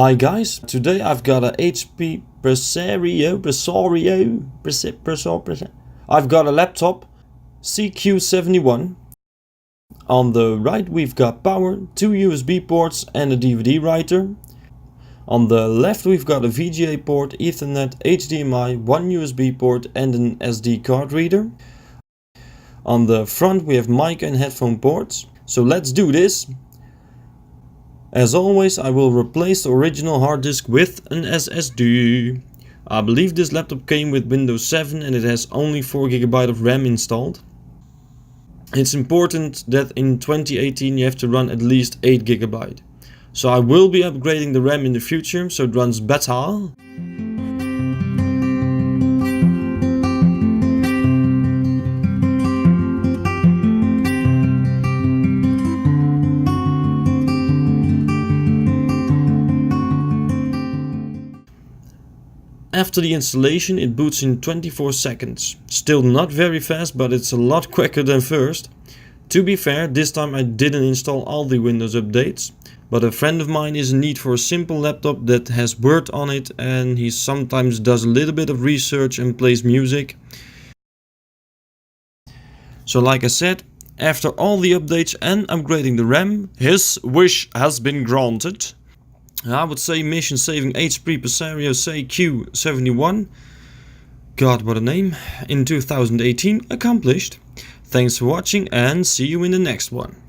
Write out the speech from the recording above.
Hi guys, today I've got a HP Presario. I've got a laptop CQ71. On the right we've got power, 2 USB ports and a DVD writer. On the left we've got a VGA port, Ethernet, HDMI, 1 USB port and an SD card reader. On the front we have mic and headphone ports. So let's do this. As always, I will replace the original hard disk with an SSD. I believe this laptop came with Windows 7 and it has only 4 GB of RAM installed. It's important that in 2018 you have to run at least 8 GB. So I will be upgrading the RAM in the future so it runs better. After the installation it boots in 24 seconds. Still not very fast, but it's a lot quicker than first. To be fair, this time I didn't install all the Windows updates, but a friend of mine is in need for a simple laptop that has Word on it and he sometimes does a little bit of research and plays music. So like I said, after all the updates and upgrading the RAM, his wish has been granted. I would say mission saving HP Presario CQ71, God what a name, in 2018 accomplished. Thanks for watching and see you in the next one.